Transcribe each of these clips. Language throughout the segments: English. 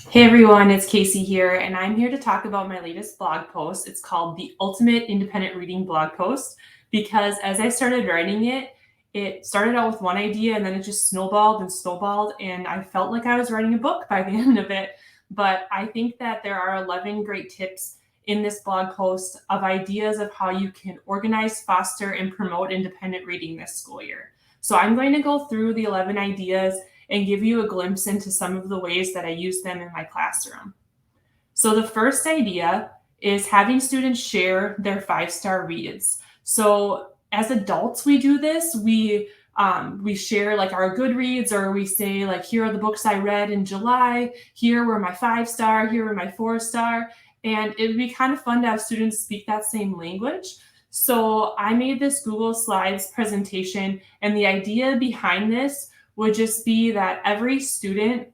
Hey everyone, it's Casey here, and I'm here to talk about my latest blog post. It's called The Ultimate Independent Reading Blog Post because as I started writing it, it started out with one idea and then it just snowballed and snowballed, and I felt like I was writing a book by the end of it. But I think that there are 11 great tips in this blog post of ideas of how you can organize, foster, and promote independent reading this school year. So I'm going to go through the 11 ideas and give you a glimpse into some of the ways that I use them in my classroom. So the first idea is having students share their 5-star reads. So as adults, we do this. We share like our good reads, or we say like, here are the books I read in July. Here were my 5-star. Here were my 4-star. And it would be kind of fun to have students speak that same language. So I made this Google Slides presentation, and the idea behind this would just be that every student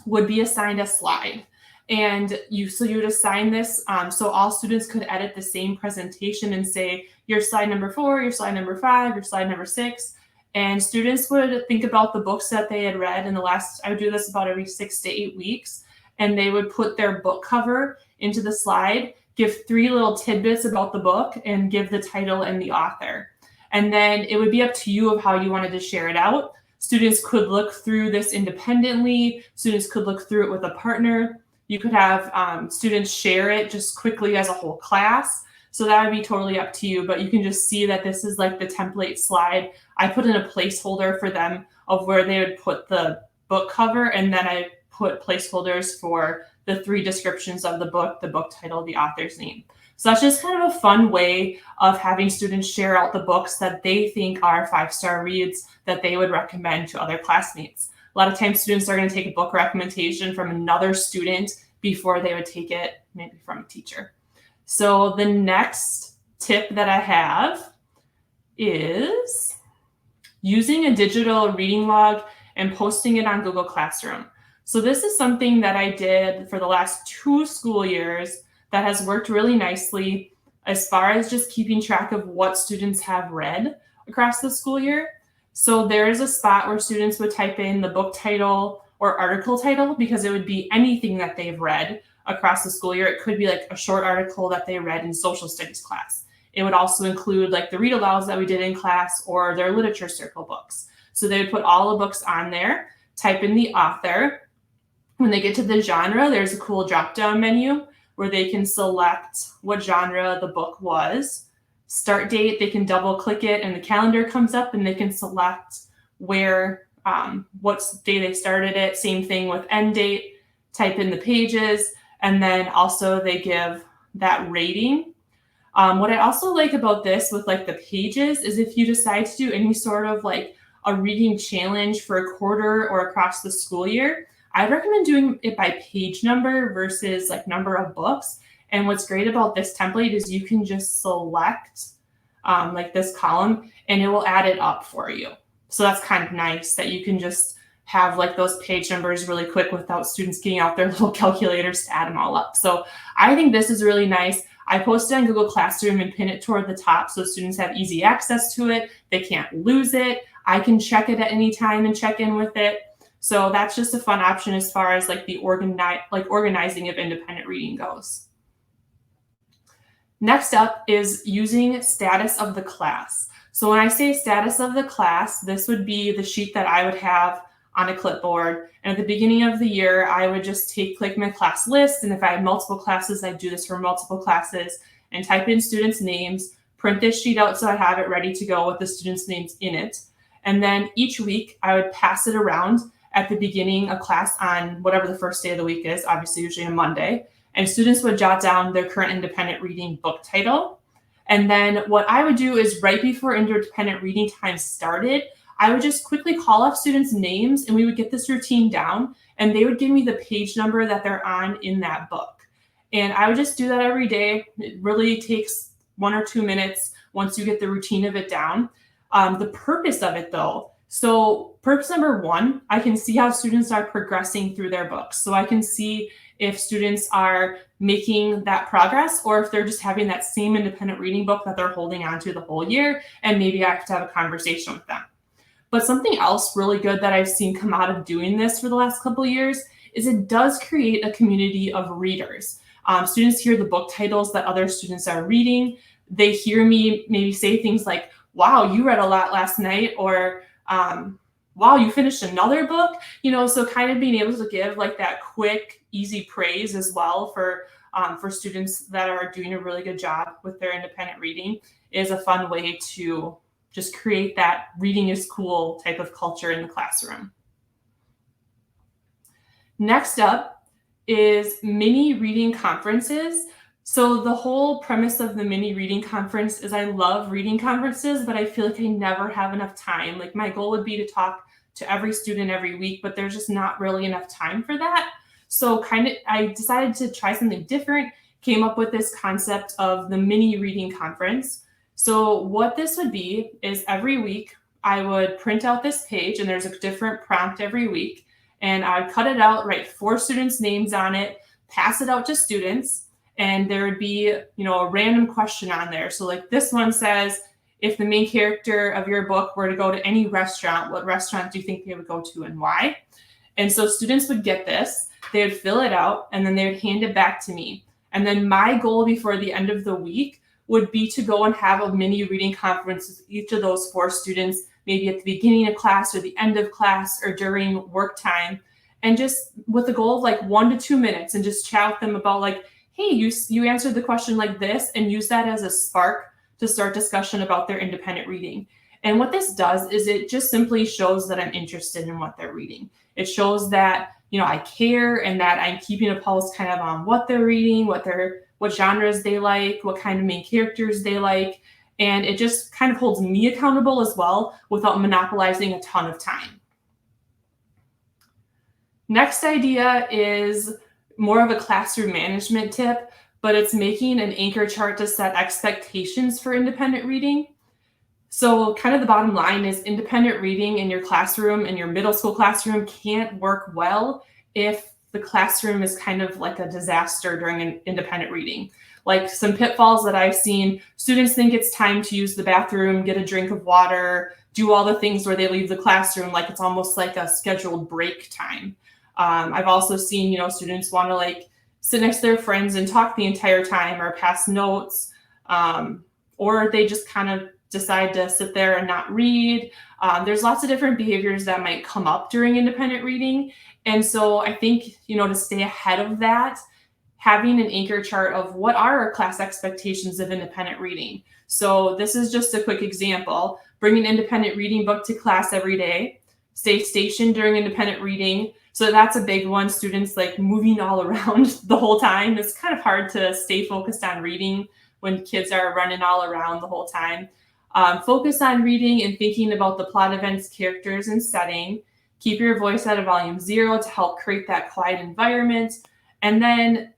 would be assigned a slide. And you would assign this so all students could edit the same presentation and say, your slide number 4, your slide number 5, your slide number 6. And students would think about the books that they had read in the last, I would do this about every 6 to 8 weeks. And they would put their book cover into the slide, give 3 little tidbits about the book, and give the title and the author. And then it would be up to you of how you wanted to share it out. Students could look through this independently. Students could look through it with a partner. You could have students share it just quickly as a whole class. So that would be totally up to you, but you can just see that this is like the template slide. I put in a placeholder for them of where they would put the book cover, and then I put placeholders for the 3 descriptions of the book title, the author's name. So that's just kind of a fun way of having students share out the books that they think are 5-star reads that they would recommend to other classmates. A lot of times students are going to take a book recommendation from another student before they would take it maybe from a teacher. So the next tip that I have is using a digital reading log and posting it on Google Classroom. So this is something that I did for the last 2 school years that has worked really nicely as far as just keeping track of what students have read across the school year. So there is a spot where students would type in the book title or article title, because it would be anything that they've read across the school year. It could be like a short article that they read in social studies class. It would also include like the read alouds that we did in class or their literature circle books. So they would put all the books on there, type in the author. When they get to the genre, there's a cool drop-down menu where they can select what genre the book was. Start date, they can double click it and the calendar comes up, and they can select where, what day they started it. Same thing with end date, type in the pages, and then also they give that rating. What I also like about this with like the pages is if you decide to do any sort of like a reading challenge for a quarter or across the school year, I'd recommend doing it by page number versus like number of books. And what's great about this template is you can just select like this column and it will add it up for you. So that's kind of nice that you can just have like those page numbers really quick without students getting out their little calculators to add them all up. So I think this is really nice. I post it on Google Classroom and pin it toward the top so students have easy access to it. They can't lose it. I can check it at any time and check in with it. So that's just a fun option as far as like the organizing of independent reading goes. Next up is using status of the class. So when I say status of the class, this would be the sheet that I would have on a clipboard. And at the beginning of the year, I would just click my class list. And if I had multiple classes, I'd do this for multiple classes and type in students' names, print this sheet out so I have it ready to go with the students' names in it. And then each week I would pass it around at the beginning of class on whatever the first day of the week is, obviously usually a Monday. And students would jot down their current independent reading book title. And then what I would do is right before independent reading time started, I would just quickly call up students' names and we would get this routine down, and they would give me the page number that they're on in that book. And I would just do that every day. It really takes 1 or 2 minutes once you get the routine of it down. The purpose of it though, so purpose number 1, I can see how students are progressing through their books. So I can see if students are making that progress or if they're just having that same independent reading book that they're holding on to the whole year, and maybe I have to have a conversation with them. But something else really good that I've seen come out of doing this for the last couple of years is it does create a community of readers. Students hear the book titles that other students are reading. They hear me maybe say things like, wow, you read a lot last night, or wow, you finished another book. So kind of being able to give like that quick, easy praise as well for students that are doing a really good job with their independent reading is a fun way to just create that reading is cool type of culture in the classroom. Next up is mini reading conferences. So the whole premise of the mini reading conference is I love reading conferences, but I feel like I never have enough time. Like my goal would be to talk to every student every week, but there's just not really enough time for that. So I decided to try something different, came up with this concept of the mini reading conference. So what this would be is every week I would print out this page, and there's a different prompt every week, and I'd cut it out, write 4 students' names on it, pass it out to students, and there would be, a random question on there. So like this one says, if the main character of your book were to go to any restaurant, what restaurant do you think they would go to and why? And so students would get this, they would fill it out, and then they would hand it back to me. And then my goal before the end of the week would be to go and have a mini reading conference with each of those 4 students, maybe at the beginning of class or the end of class or during work time, and just with the goal of like 1 to 2 minutes, and just chat with them about like, hey, you answered the question like this, and use that as a spark to start discussion about their independent reading. And what this does is it just simply shows that I'm interested in what they're reading. It shows that, I care, and that I'm keeping a pulse kind of on what they're reading, what genres they like, what kind of main characters they like. And it just kind of holds me accountable as well without monopolizing a ton of time. Next idea is more of a classroom management tip, but it's making an anchor chart to set expectations for independent reading. So kind of the bottom line is independent reading in your classroom, in your middle school classroom, can't work well if the classroom is kind of like a disaster during an independent reading. Like some pitfalls that I've seen, students think it's time to use the bathroom, get a drink of water, do all the things where they leave the classroom, like it's almost like a scheduled break time. I've also seen, students want to like sit next to their friends and talk the entire time, or pass notes, or they just kind of decide to sit there and not read. There's lots of different behaviors that might come up during independent reading. And so I think, to stay ahead of that, having an anchor chart of what are our class expectations of independent reading. So this is just a quick example. Bring an independent reading book to class every day. Stay stationed during independent reading. So that's a big one. Students like moving all around the whole time. It's kind of hard to stay focused on reading when kids are running all around the whole time. Focus on reading and thinking about the plot, events, characters, and setting. Keep your voice at a volume 0 to help create that quiet environment. And then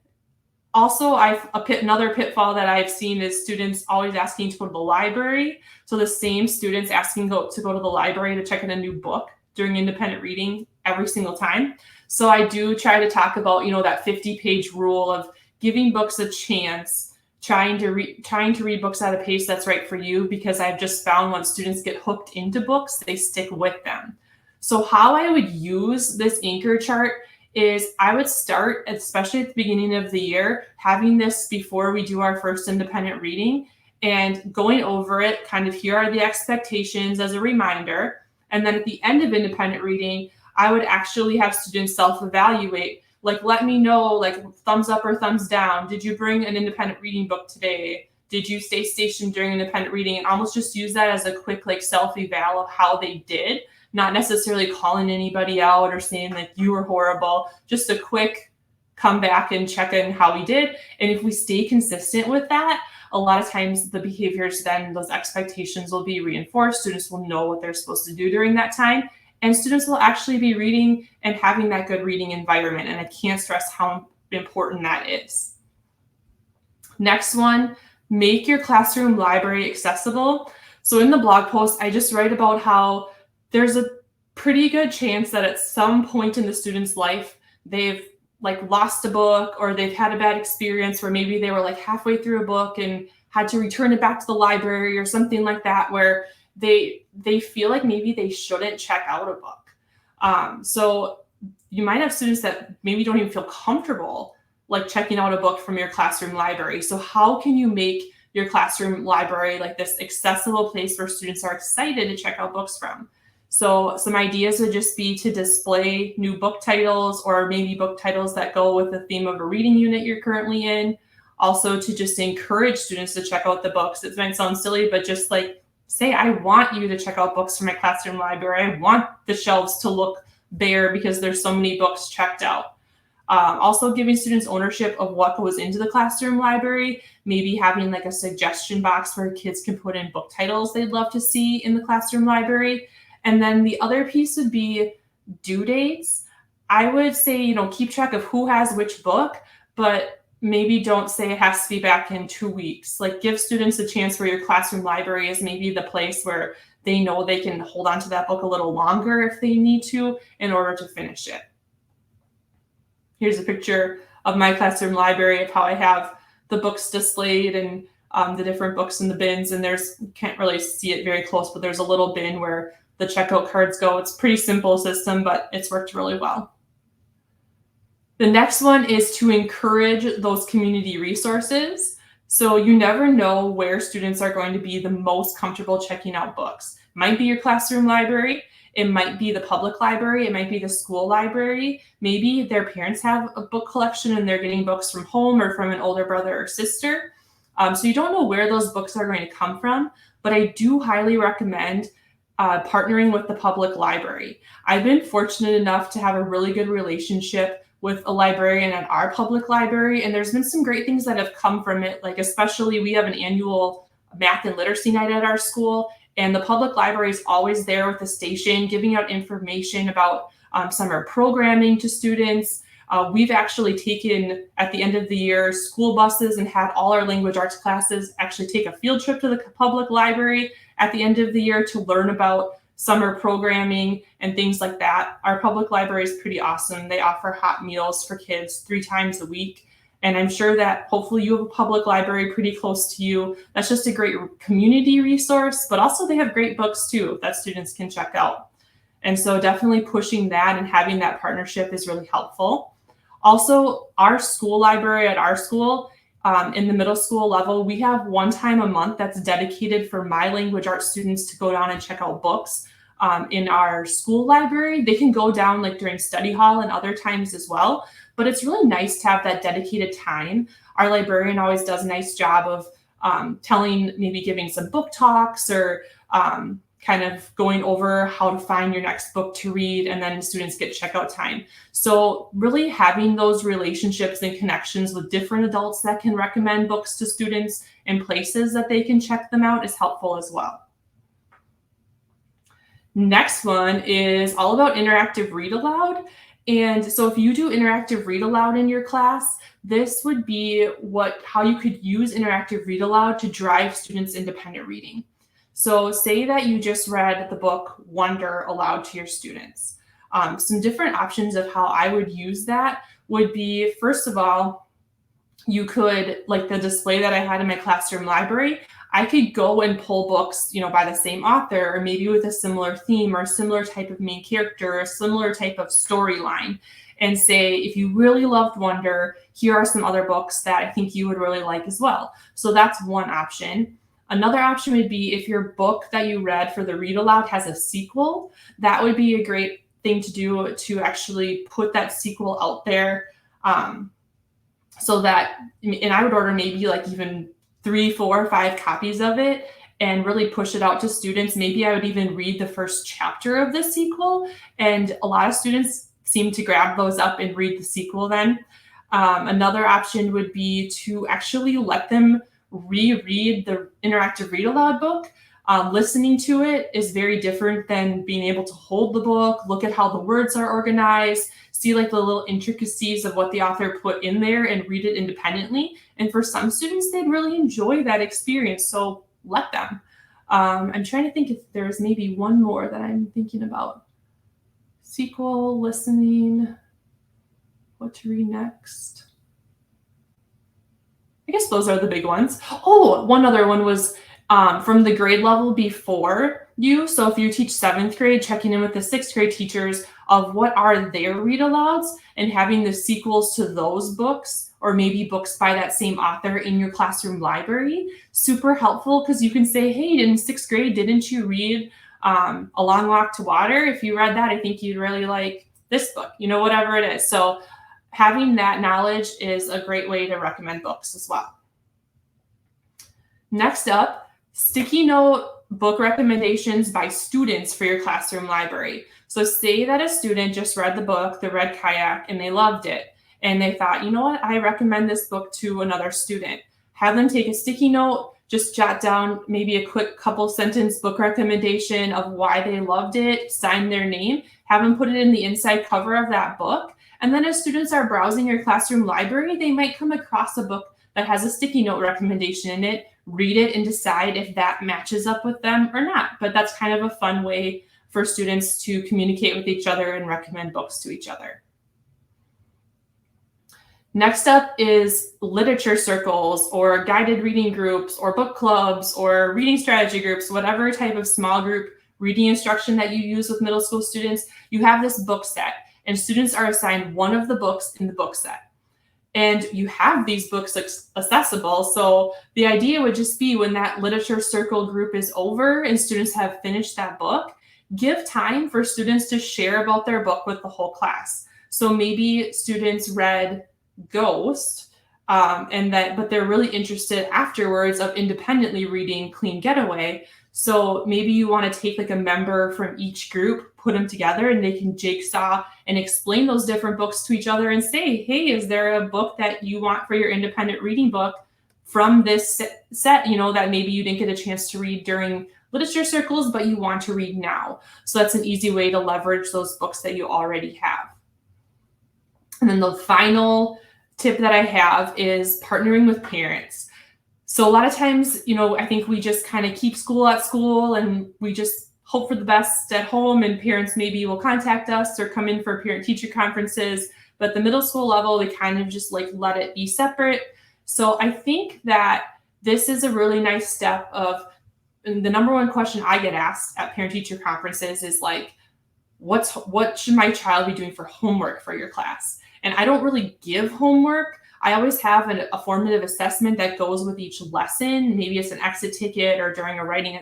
also, another pitfall that I've seen is students always asking to go to the library. So the same students asking to go to the library to check in a new book during independent reading every single time. So I do try to talk about, that 50-page rule of giving books a chance, trying to read books at a pace that's right for you, because I've just found once students get hooked into books, they stick with them. So how I would use this anchor chart is I would start, especially at the beginning of the year, having this before we do our first independent reading and going over it, kind of here are the expectations as a reminder. And then at the end of independent reading, I would actually have students self-evaluate, like, let me know, like, thumbs up or thumbs down. Did you bring an independent reading book today? Did you stay stationed during independent reading? And almost just use that as a quick, like, self-eval of how they did, not necessarily calling anybody out or saying like you were horrible, just a quick come back and check in how we did. And if we stay consistent with that, a lot of times the behaviors, then those expectations will be reinforced. Students will know what they're supposed to do during that time. And students will actually be reading and having that good reading environment. And I can't stress how important that is. Next one, make your classroom library accessible. So in the blog post, I just write about how there's a pretty good chance that at some point in the student's life, they've like lost a book, or they've had a bad experience where maybe they were like halfway through a book and had to return it back to the library or something like that, where they they feel like maybe they shouldn't check out a book. So you might have students that maybe don't even feel comfortable like checking out a book from your classroom library. So how can you make your classroom library like this accessible place where students are excited to check out books from? So some ideas would just be to display new book titles, or maybe book titles that go with the theme of a reading unit you're currently in. Also to just encourage students to check out the books. It might sound silly, but just like say, I want you to check out books from my classroom library. I want the shelves to look bare because there's so many books checked out. Also giving students ownership of what goes into the classroom library, maybe having like a suggestion box where kids can put in book titles they'd love to see in the classroom library. And then the other piece would be due dates. I would say, keep track of who has which book, but maybe don't say it has to be back in 2 weeks. Like give students a chance where your classroom library is maybe the place where they know they can hold on to that book a little longer if they need to in order to finish it. Here's a picture of my classroom library of how I have the books displayed and the different books in the bins. And you can't really see it very close, but there's a little bin where the checkout cards go. It's a pretty simple system, but it's worked really well. The next one is to encourage those community resources. So you never know where students are going to be the most comfortable checking out books. It might be your classroom library. It might be the public library. It might be the school library. Maybe their parents have a book collection and they're getting books from home or from an older brother or sister. So you don't know where those books are going to come from, but I do highly recommend partnering with the public library. I've been fortunate enough to have a really good relationship with a librarian at our public library, and there's been some great things that have come from it. Like especially we have an annual math and literacy night at our school, and the public library is always there with the station giving out information about summer programming to students. We've actually taken, at the end of the year, school buses and had all our language arts classes actually take a field trip to the public library at the end of the year to learn about summer programming and things like that. Our public library is pretty awesome. They offer hot meals for kids 3 times a week. And I'm sure that hopefully you have a public library pretty close to you. That's just a great community resource, but also they have great books too that students can check out. And so definitely pushing that and having that partnership is really helpful. Also, our school library at our school, in the middle school level, we have one time a month that's dedicated for my language arts students to go down and check out books in our school library. They can go down like during study hall and other times as well, but it's really nice to have that dedicated time. Our librarian always does a nice job of maybe giving some book talks or kind of going over how to find your next book to read, and then students get checkout time. So really having those relationships and connections with different adults that can recommend books to students and places that they can check them out is helpful as well. Next one is all about interactive read aloud. And so if you do interactive read aloud in your class, this would be how you could use interactive read aloud to drive students' independent reading. So say that you just read the book Wonder aloud to your students. Some different options of how I would use that would be, first of all, you could, like the display that I had in my classroom library, I could go and pull books, by the same author, or maybe with a similar theme or a similar type of main character, or a similar type of storyline, and say, if you really loved Wonder, here are some other books that I think you would really like as well. So that's one option. Another option would be if your book that you read for the read aloud has a sequel, that would be a great thing to do to actually put that sequel out there. So that, and I would order maybe like even 3, 4, 5 copies of it and really push it out to students. Maybe I would even read the first chapter of the sequel, and a lot of students seem to grab those up and read the sequel then. Another option would be to actually let them reread the interactive read aloud book. Listening to it is very different than being able to hold the book, look at how the words are organized, see like the little intricacies of what the author put in there and read it independently. And for some students, they'd really enjoy that experience. So let them. I'm trying to think if there's maybe one more that I'm thinking about. Sequel, listening, what to read next. I guess those are the big ones. Oh, one other one was from the grade level before, you. So if you teach 7th grade, checking in with the 6th grade teachers of what are their read alouds and having the sequels to those books, or maybe books by that same author in your classroom library. Super helpful, because you can say, hey, in 6th grade, didn't you read A Long Walk to Water? If you read that, I think you'd really like this book, whatever it is. So having that knowledge is a great way to recommend books as well. Next up, sticky note book recommendations by students for your classroom library. So say that a student just read the book, The Red Kayak, and they loved it. And they thought, you know what, I recommend this book to another student. Have them take a sticky note, just jot down maybe a quick couple sentence book recommendation of why they loved it, sign their name, have them put it in the inside cover of that book. And then as students are browsing your classroom library, they might come across a book that has a sticky note recommendation in it, read it, and decide if that matches up with them or not. But that's kind of a fun way for students to communicate with each other and recommend books to each other. Next up is literature circles or guided reading groups or book clubs or reading strategy groups, whatever type of small group reading instruction that you use with middle school students. You have this book set, and students are assigned one of the books in the book set. And you have these books accessible. So the idea would just be, when that literature circle group is over and students have finished that book, give time for students to share about their book with the whole class. So maybe students read Ghost, but they're really interested afterwards of independently reading Clean Getaway. So maybe you want to take like a member from each group, put them together, and they can jigsaw and explain those different books to each other and say, hey, is there a book that you want for your independent reading book from this set, that maybe you didn't get a chance to read during literature circles, but you want to read now. So that's an easy way to leverage those books that you already have. And then the final tip that I have is partnering with parents. So a lot of times, I think we just kind of keep school at school and we just hope for the best at home, and parents maybe will contact us or come in for parent-teacher conferences. But the middle school level, they kind of just let it be separate. So I think that this is a really nice step of, and the number one question I get asked at parent-teacher conferences is what should my child be doing for homework for your class? And I don't really give homework. I always have a formative assessment that goes with each lesson. Maybe it's an exit ticket, or during a writing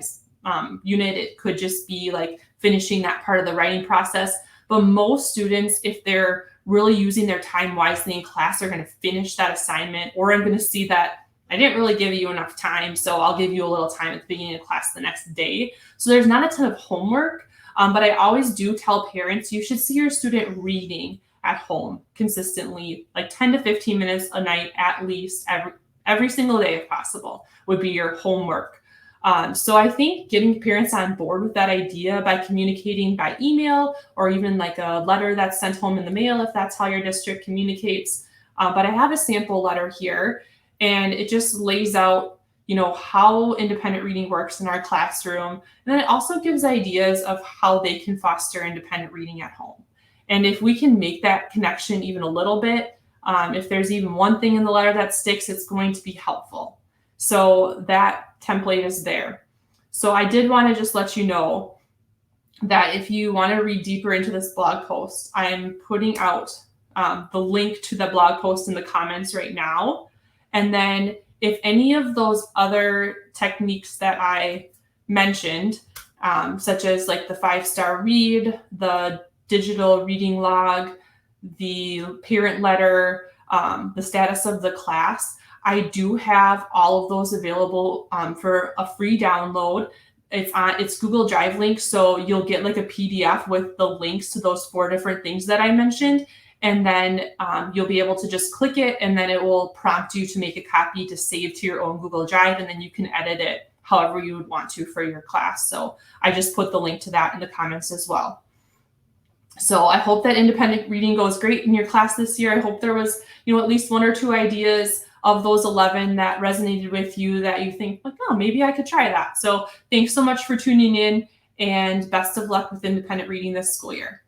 unit, it could just be finishing that part of the writing process. But most students, if they're really using their time wisely in class, are going to finish that assignment, or I'm going to see that I didn't really give you enough time, so I'll give you a little time at the beginning of class the next day. So there's not a ton of homework, but I always do tell parents you should see your student reading at home consistently, 10 to 15 minutes a night at least, every single day if possible, would be your homework. So I think getting parents on board with that idea by communicating by email, or even a letter that's sent home in the mail if that's how your district communicates. But I have a sample letter here, and it just lays out how independent reading works in our classroom. And then it also gives ideas of how they can foster independent reading at home. And if we can make that connection even a little bit, if there's even one thing in the letter that sticks, it's going to be helpful. So that template is there. So I did want to just let you know that if you want to read deeper into this blog post, I am putting out the link to the blog post in the comments right now. And then if any of those other techniques that I mentioned, such as the 5-star read, the digital reading log, the parent letter, the status of the class, I do have all of those available for a free download. It's Google Drive links, so you'll get a PDF with the links to those 4 different things that I mentioned. And then you'll be able to just click it, and then it will prompt you to make a copy to save to your own Google Drive, and then you can edit it however you would want to for your class. So I just put the link to that in the comments as well. So I hope that independent reading goes great in your class this year. I hope there was, at least 1 or 2 ideas of those 11 that resonated with you, that you think oh, maybe I could try that. So thanks so much for tuning in, and best of luck with independent reading this school year.